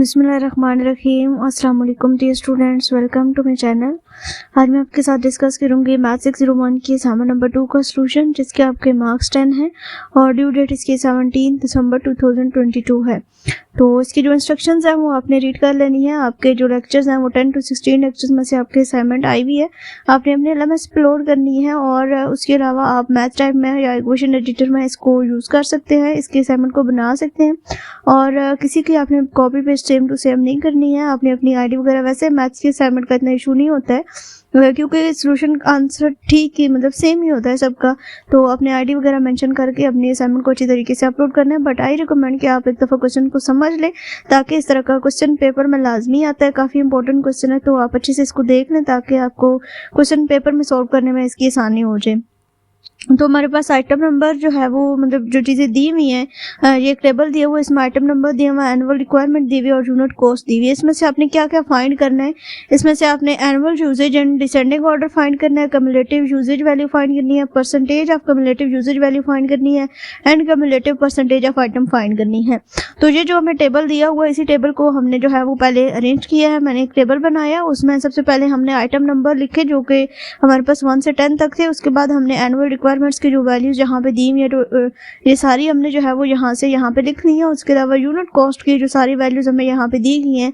बिस्मिल्लाहिर्रहमानिर्रहीम। अस्सलाम वालेकुम dear students, welcome to my channel. आज मैं आपके साथ डिस्कस करूंगी मैथ 601 की असाइनमेंट नंबर 2 का सॉल्यूशन, जिसके आपके मार्क्स 10 हैं और ड्यू डेट इसकी 17 दिसंबर 2022 है। तो इसकी जो इंस्ट्रक्शंस हैं वो आपने रीड कर लेनी है। आपके जो लेक्चर्स हैं वो 10 to 16 लेक्चर्स में से आपके असाइनमेंट आई हुई है, आपने अपने LMS पे लोड करनी है और उसके अलावा आप मैथ टाइप में या इक्वेशन एडिटर में इसको यूज़ कर सकते हैं, इसके असाइनमेंट को बना सकते हैं। और किसी की आपने copy paste same to same नहीं करनी है। आपने अपनी आईडी वगैरह, वैसे मैथ्स के असाइनमेंट का इतना इशू नहीं होता है क्योंकि सॉल्यूशन आंसर ठीक ही मतलब सेम ही होता है सबका। तो अपने आईडी वगैरह मेंशन करके अपनी असाइनमेंट को अच्छी तरीके से अपलोड करना है। बट आई रिकमेंड कि आप एक दफ़ा क्वेश्चन को समझ लें, ताकि इस तरह का क्वेश्चन पेपर में लाजमी आता है, काफ़ी इंपॉर्टेंट क्वेश्चन है, तो आप अच्छे से इसको देख लें ताकि आपको क्वेश्चन पेपर में सॉल्व करने में इसकी आसानी हो जाए। तो हमारे पास आइटम नंबर जो है वो मतलब जो चीज़ें दी हुई हैं, ये एक टेबल दिया हुआ है, इसमें आइटम नंबर दिया हुआ है, एनुअल रिक्वायरमेंट दी हुई है और यूनिट कॉस्ट दी हुई है। इसमें से आपने क्या क्या फाइंड करना है, इसमें से आपने annual usage and descending order find करना है, कम्युलेटिव यूजेज वैल्यू फाइंड करनी है, percentage of cumulative usage value find करनी है and cumulative percentage of item find करनी है। तो ये जो हमें टेबल दिया हुआ है, इसी टेबल को हमने जो है वो पहले अरेंज किया है। मैंने एक टेबल बनाया, उसमें सबसे पहले हमने आइटम नंबर लिखे जो कि हमारे पास 1 से 10 तक थे। उसके बाद हमने एनुअल रिक्वायरमेंट्स की जो वैल्यूज यहाँ पे दी हुई है, तो ये सारी हमने जो है वो यहाँ से यहाँ पे लिख ली है। उसके अलावा यूनिट कॉस्ट की जो सारी वैल्यूज हमें यहाँ पे दी गई हैं,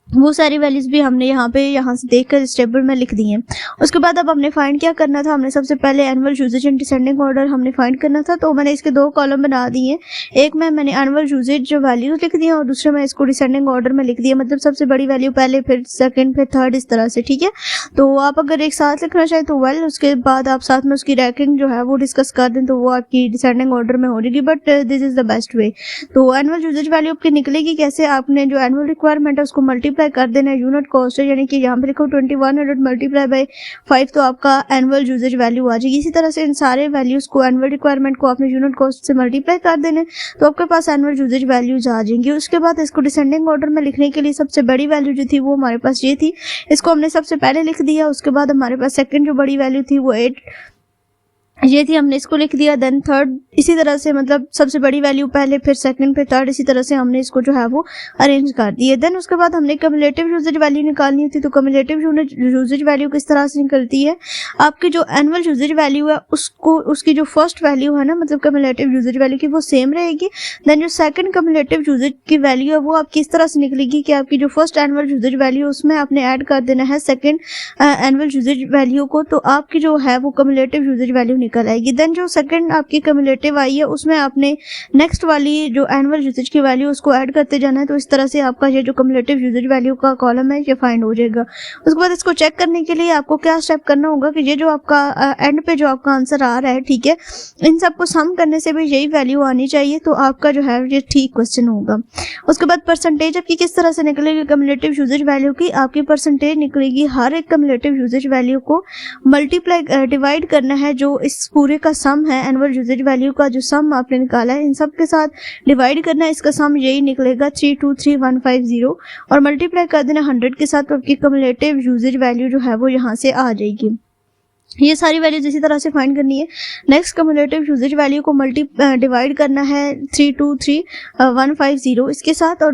वो सारी वैल्यूज भी हमने यहाँ से देखकर इस टेबल में लिख दी हैं। उसके बाद अब हमने फाइंड क्या करना था, हमने सबसे पहले annual usage and descending order हमने फाइंड करना था। तो मैंने इसके 2 कॉलम बना दिए हैं, एक में मैंने एनुअल यूजेज जो वैल्यूज लिख दी है और दूसरे में इसको डिसेंडिंग ऑर्डर में लिख दिया, मतलब सबसे बड़ी वैल्यू पहले, फिर सेकंड, फिर थर्ड, इस तरह से। ठीक है, तो आप अगर एक साथ लिखना चाहें तो वेल, उसके बाद आप साथ में उसकी रैंकिंग जो है वो डिस्कस कर दें तो वो आपकी डिसेंडिंग ऑर्डर में हो जाएगी, but this is the best way. तो एनुअल यूजेज वैल्यू आपकी निकलेगी कैसे, आपने जो एनुअल रिक्वायरमेंट है उसको मल्टीप्लाई कर देना है यूनिट कॉस्ट है, यानी कि यहाँ पे लिखो 2100 मल्टीप्लाई बाय 5, तो आपका एनुअल यूजेज वैल्यू आ जाएगी। इसी तरह से इन सारे वैल्यूज को, एनुअल रिक्वायरमेंट को आपने यूनिट कॉस्ट से मल्टीप्लाई कर देना है, तो आपके पास एनुअल यूजेज वैल्यूज आ जाएंगी। उसके बाद इसको डिसेंडिंग ऑर्डर में लिखने के लिए सबसे बड़ी वैल्यू जो थी वो हमारे पास ये थी, इसको हमने सबसे पहले लिख दिया। उसके बाद हमारे पास सेकंड जो बड़ी वैल्यू थी वो 8 ये थी, हमने इसको लिख दिया। देन थर्ड, इसी तरह से मतलब सबसे बड़ी वैल्यू पहले, फिर सेकंड, फिर थर्ड, इसी तरह से हमने इसको जो है वो अरेंज कर दिए। देन उसके बाद हमने कम्युलेटिव यूजेज वैल्यू निकालनी होती है। तो कम्युलेटिव यूजेज वैल्यू किस तरह से निकलती है, आपकी जो एनुअल यूजेज वैल्यू है उसको, उसकी जो फर्स्ट वैल्यू है ना, मतलब कम्युलेटिव यूजेज वैल्यू की, वो सेम रहेगी। देन जो सेकंड कम्युलेटिव यूजेज की वैल्यू है वो आपकी इस तरह से निकलेगी कि आपकी जो फर्स्ट एनुअल यूजेज वैल्यू उसमें आपने ऐड कर देना है सेकंड एनुअल यूजेज वैल्यू को, तो आपकी जो है वो कम्युलेटिव यूजेज वैल्यू निकल आएगी। देन जो सेकंड आपकी कम्युलेटिव आई है उसमें आपने नेक्स्ट वाली जो एनुअल यूजेज की वैल्यू उसको ऐड करते जाना है। तो इस तरह से आपका ये जो कम्युलेटिव यूजेज वैल्यू का कॉलम है ये फाइंड हो जाएगा। उसके बाद इसको चेक करने के लिए आपको क्या स्टेप करना होगा कि ये जो आपका एंड पे जो आपका आंसर आ रहा है, ठीक है, इन सबको सम करने से भी यही वैल्यू आनी चाहिए, तो आपका जो है ये ठीक क्वेश्चन होगा। उसके बाद परसेंटेज आपकी किस तरह से निकलेगी कम्युलेटिव यूजेज वैल्यू की, आपकी परसेंटेज निकलेगी हर एक कम्युलेटिव यूजेज वैल्यू को मल्टीप्लाई डिवाइड करना है, जो इस पूरे का सम है, एनुअल यूजेज वैल्यू का जो सम आपने निकाला है इन सब के साथ डिवाइड करना है। इसका सम यही निकलेगा 323150 और मल्टीप्लाई कर देना 100 के साथ, तो आपकी कम्युलेटिव यूजेज वैल्यू जो है वो यहाँ से आ जाएगी। ये सारी वैल्यूज इसी तरह से फाइंड करनी है। नेक्स्ट कम्युलेटिव यूजेज वैल्यू को डिवाइड करना है 323150 इसके साथ और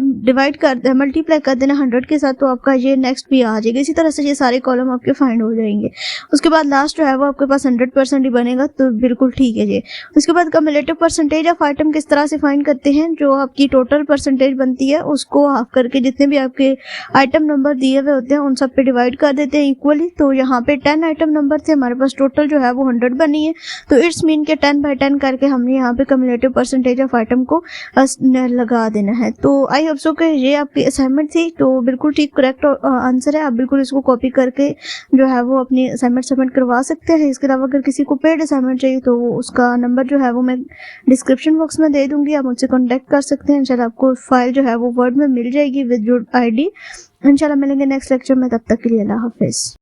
मल्टीप्लाई कर देना 100 के साथ, तो आपका ये नेक्स्ट भी आ जाएगा। इसी तरह से ये सारे कॉलम आपके फाइंड हो जाएंगे। उसके बाद लास्ट जो है वो आपके पास 100% ही बनेगा, तो बिल्कुल ठीक है ये। उसके बाद कम्युलेटिव परसेंटेज ऑफ आइटम किस तरह से फाइंड करते हैं, जो आपकी टोटल परसेंटेज बनती है उसको हाफ करके जितने भी आपके आइटम नंबर दिए हुए होते हैं उन सब पे डिवाइड कर देते हैं इक्वली। तो यहाँ पे 10 आइटम नंबर थे, हमारे पास टोटल जो है वो 100 बनी है, तो इट्स मीन के 10/10 करके हमने यहाँ पे कम्युलेटिव परसेंटेज ऑफ आइटम को लगा देना है। तो आई होप सो कि ये आपकी असाइनमेंट थी, तो बिल्कुल ठीक करेक्ट आंसर है। आप बिल्कुल इसको कॉपी करके जो है वो अपनी असाइनमेंट सबमिट करवा सकते हैं। इसके अलावा अगर किसी को पेड असाइनमेंट चाहिए तो उसका नंबर जो है वो मैं डिस्क्रिप्शन बॉक्स में दे दूंगी, आप मुझसे कॉन्टैक्ट कर सकते हैं। इंशाल्लाह आपको फाइल जो है वो वर्ड में मिल जाएगी विद योर ID। इंशाल्लाह मिलेंगे नेक्स्ट लेक्चर में, तब तक के लिए अल्लाह हाफिज़।